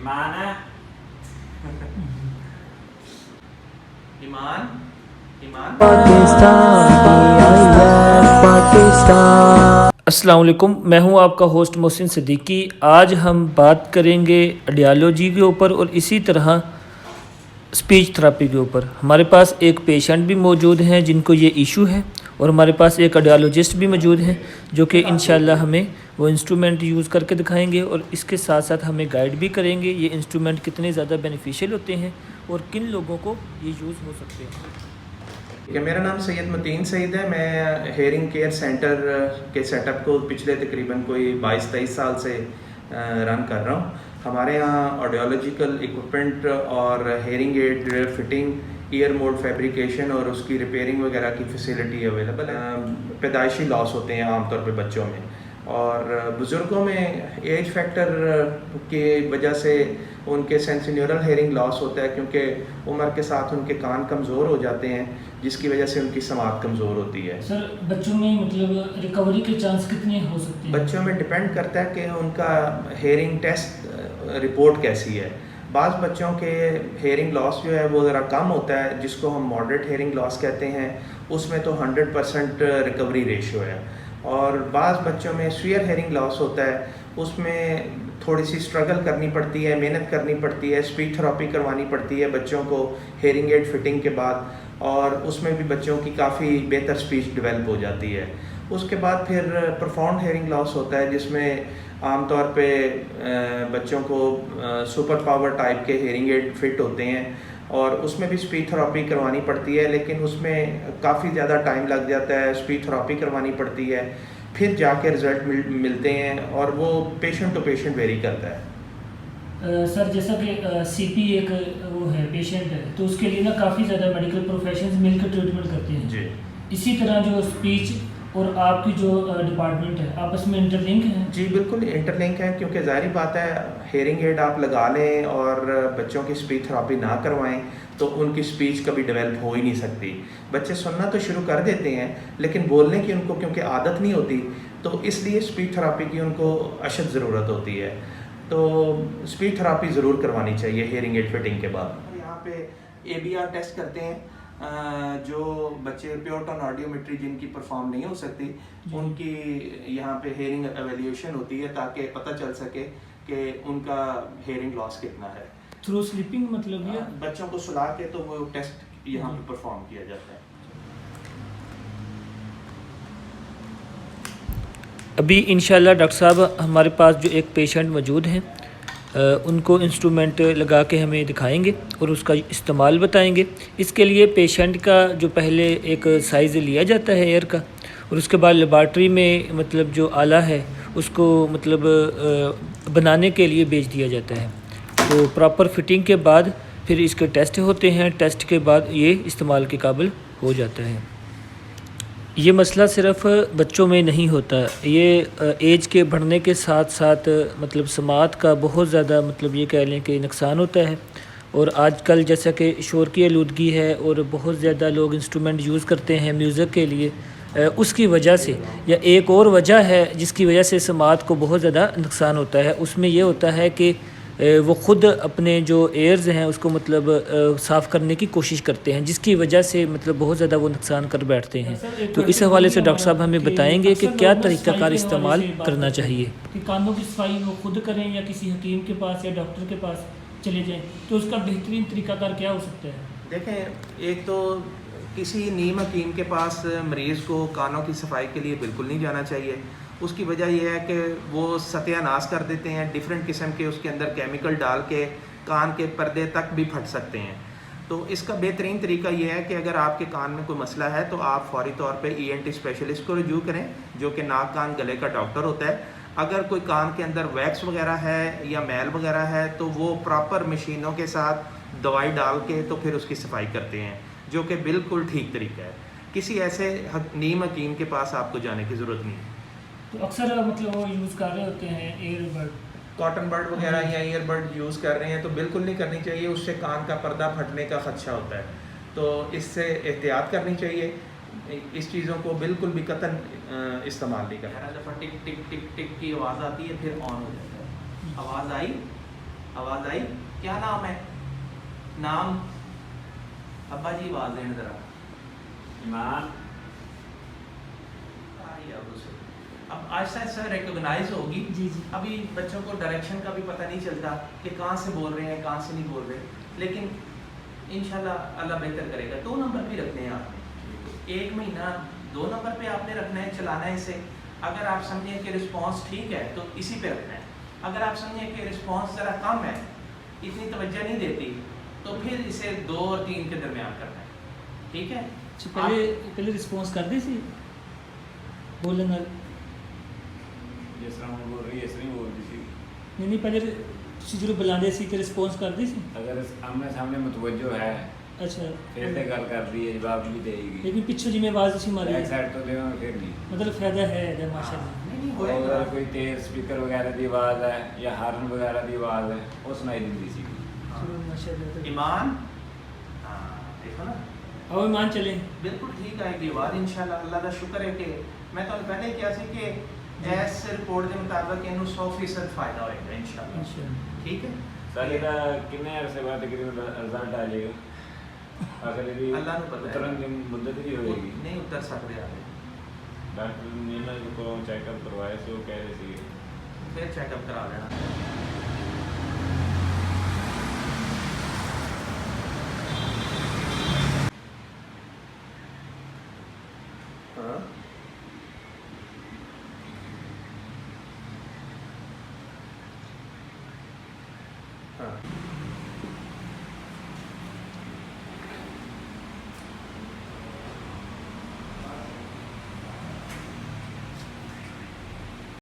ईमान है। ईमान ईमान अस्सलाम वालेकुम, मैं हूं आपका होस्ट मोहसिन सिद्दीकी। आज हम बात करेंगे ऑडियोलॉजी के ऊपर और इसी तरह स्पीच थेरेपी के ऊपर। हमारे पास एक पेशेंट भी मौजूद हैं जिनको ये इशू है और हमारे पास एक ऑडियोलॉजिस्ट भी मौजूद हैं जो कि इंशाल्लाह हमें वो इंस्ट्रूमेंट यूज़ करके दिखाएंगे और इसके साथ साथ हमें गाइड भी करेंगे ये इंस्ट्रूमेंट कितने ज़्यादा बेनिफिशियल होते हैं और किन लोगों को ये यूज़ हो सकते हैं। मेरा नाम सैयद मतीन सईद है। मैं हेयरिंग केयर सेंटर के सेटअप को पिछले तकरीबन कोई 22-23 साल से रन कर रहा हूँ। हमारे यहाँ ऑडियोलॉजिकल इक्विपमेंट और hearing aid fitting, year mode fabrication और उसकी रिपेयरिंग वगैरह की फैसिलिटी अवेलेबल है। पैदाइशी लॉस होते हैं आमतौर पे बच्चों में, और बुज़ुर्गों में एज फैक्टर की वजह से उनके सेंसोरियल हेयरिंग लॉस होता है, क्योंकि उम्र के साथ उनके कान कमज़ोर हो जाते हैं, जिसकी वजह से उनकी समात कमज़ोर होती है। सर, बच्चों में मतलब रिकवरी के चांस कितने हो सकते हैं? बच्चों में डिपेंड करता है कि उनका हेयरिंग टेस्ट रिपोर्ट कैसी है। बाज़ बच्चों के हेयरिंग लॉस जो है वो ज़रा कम होता है, जिसको हम मॉडरेट हेयरिंग लॉस कहते हैं। उसमें तो 100% रिकवरी रेशियो है। और बाज़ बच्चों में सीवियर हेयरिंग लॉस होता है, उसमें थोड़ी सी स्ट्रगल करनी पड़ती है, मेहनत करनी पड़ती है, स्पीच थेरेपी करवानी पड़ती है बच्चों को हेयरिंग एड फिटिंग के बाद, और उसमें भी बच्चों की काफ़ी बेहतर स्पीच डेवलप हो जाती है। उसके बाद फिर प्रोफाउंड हेयरिंग लॉस होता है, जिसमें आमतौर पे बच्चों को सुपर पावर टाइप के हेयरिंग एड फिट होते हैं, और उसमें भी स्पीच थेरेपी करवानी पड़ती है, लेकिन उसमें काफ़ी ज़्यादा टाइम लग जाता है। स्पीच थेरेपी करवानी पड़ती है, फिर जाके रिज़ल्ट मिलते हैं, और वो पेशेंट टू पेशेंट वेरी करता है। सर, जैसा कि सीपी एक वो है पेशेंट है, तो उसके लिए ना काफ़ी ज़्यादा मेडिकल प्रोफेशंस मिलकर ट्रीटमेंट करते हैं जी, इसी तरह जो स्पीच और आपकी जो डिपार्टमेंट है आपस में इंटरलिंक है? जी बिल्कुल इंटरलिंक है, क्योंकि ज़ाहिर बात है हेयरिंग एड आप लगा लें और बच्चों की स्पीच थेरेपी ना करवाएं तो उनकी स्पीच कभी डेवलप हो ही नहीं सकती। बच्चे सुनना तो शुरू कर देते हैं, लेकिन बोलने की उनको क्योंकि आदत नहीं होती, तो इसलिए स्पीच थेरेपी की उनको अशद ज़रूरत होती है। तो स्पीच थेरेपी ज़रूर करवानी चाहिए हेयरिंग एड फिटिंग के बाद। यहाँ पे ABR टेस्ट करते हैं, जो बच्चे प्योर टोन ऑडियोमेट्री जिनकी परफॉर्म नहीं हो सकती, उनकी यहाँ पे हेयरिंग एवेल्यूएशन होती है, ताकि पता चल सके कि उनका हेयरिंग लॉस कितना है। थ्रू स्लीपिंग मतलब ये बच्चों को सुला के तो वो टेस्ट यहाँ पे परफॉर्म किया जाता है। अभी इंशाल्लाह डॉक्टर साहब हमारे पास जो एक पेशेंट मौजूद हैं उनको इंस्ट्रूमेंट लगा के हमें दिखाएंगे और उसका इस्तेमाल बताएंगे। इसके लिए पेशेंट का जो पहले एक साइज़ लिया जाता है एयर का, और उसके बाद लेबॉर्ट्री में मतलब जो आला है उसको मतलब बनाने के लिए भेज दिया जाता है। तो प्रॉपर फिटिंग के बाद फिर इसके टेस्ट होते हैं, टेस्ट के बाद ये इस्तेमाल के काबिल हो जाता है। ये मसला सिर्फ़ बच्चों में नहीं होता, ये एज के बढ़ने के साथ साथ मतलब समात का बहुत ज़्यादा मतलब ये कह लें कि नुकसान होता है। और आजकल जैसा कि शोर की आलूदगी है और बहुत ज़्यादा लोग इंस्ट्रूमेंट यूज़ करते हैं म्यूज़िक के लिए, उसकी वजह से, या एक और वजह है जिसकी वजह से समात को बहुत ज़्यादा नुकसान होता है, उसमें ये होता है कि वो ख़ुद अपने जो एयर्स हैं उसको मतलब साफ़ करने की कोशिश करते हैं, जिसकी वजह से मतलब बहुत ज़्यादा वो नुकसान कर बैठते हैं। तो इस हवाले से डॉक्टर साहब हमें बताएंगे कि क्या तरीक़ाकार इस्तेमाल करना चाहिए। कि कानों की सफाई वो खुद करें या किसी हकीम के पास या डॉक्टर के पास चले जाएं, तो उसका बेहतरीन तरीक़ाकार क्या हो सकता है? देखें, एक तो किसी नीम हकीम के पास मरीज़ को कानों की सफाई के लिए बिल्कुल नहीं जाना चाहिए। उसकी वजह यह है कि वो सत्यानाश कर देते हैं, डिफरेंट किस्म के उसके अंदर केमिकल डाल के कान के पर्दे तक भी फट सकते हैं। तो इसका बेहतरीन तरीका यह है कि अगर आपके कान में कोई मसला है तो आप फौरी तौर पे ENT स्पेशलिस्ट को रजू करें, जो कि नाक कान गले का डॉक्टर होता है। अगर कोई कान के अंदर वैक्स वगैरह है या मैल वगैरह है तो वो प्रॉपर मशीनों के साथ दवाई डाल के तो फिर उसकी सफाई करते हैं, जो कि बिल्कुल ठीक तरीका है। किसी ऐसे नीम हकीम के पास आपको जाने की ज़रूरत नहीं है। तो अक्सर मतलब वो यूज़ कर रहे होते हैं ईयरबड, कॉटन बड वगैरह या ईयरबड यूज़ कर रहे हैं तो बिल्कुल नहीं करनी चाहिए, उससे कान का पर्दा फटने का ख़दशा होता है। तो इससे एहतियात करनी चाहिए, इस चीज़ों को बिल्कुल भी कतन इस्तेमाल नहीं करना। दफ़ा टिक टिक टिक टिक की आवाज़ आती है, फिर ऑन हो जाता है। आवाज़ आई आवाज़ आई? क्या नाम है? नाम? अब्बा जी आवाज़ दें ज़रा। ईमान। अब आहिस्ता आहिस्ता रिकॉग्नाइज होगी। जी जी। अभी बच्चों को डायरेक्शन का भी पता नहीं चलता कि कहाँ से बोल रहे हैं कहाँ से नहीं बोल रहे, लेकिन इंशाल्लाह अल्लाह बेहतर करेगा। 2 नंबर पे रखने हैं आपने, 1 महीना 2 नंबर पे आपने रखना है, चलाना है इसे। अगर आप समझें कि रिस्पांस ठीक है तो इसी पे रखना है। अगर आप समझें कि रिस्पांस ज़रा कम है, इतनी तवज्जो नहीं देती, तो फिर इसे 2 और 3 के दरमियान करना है, ठीक है? पहले रिस्पॉन्स कर दी सी बोलना? जिस तरह वो बोल रही है इस तरह ही बोल रही थी। नहीं पहले जो बुलाते सी तो रिस्पॉन्स कर दी सी। अगर आमने सामने मुतवज्जो है अच्छा फिर तो गल कर दी है, जवाब भी देगी। लेकिन पिछू जिम्मे आवाज़ उसी मारी बैक साइड तो देवा फिर नहीं। मतलब फायदा है माशाल्लाह। नहीं और होएगा। अगर कोई तेज स्पीकर वगैरह की आवाज़ है या हार्न वगैरह की आवाज़ है वो सुनाई देती सी। चलो माशाल्लाह। ईमान, हाँ देखो ना, आओ ईमान चले। बिल्कुल ठीक आएगी आवाज़ इंशाल्लाह। अल्लाह का शुक्र है कि मैं तो पहले क्या सी कि एस रिपोर्ट के मुताबिक इन्हों 100% फायदा होएगा इंशाल्लाह, इंशाल्लाह। ठीक है? साले का कितने अरसे बाद तकरीबन रिजल्ट आ जाएगा? अगले भी अल्लाह को पता है। उतरन की मुद्दत भी होएगी। नहीं उतर सकते आगे, डॉक्टर ने ना को चेकअप करवाया सो कह रहे थे फिर चेकअप करा लेना।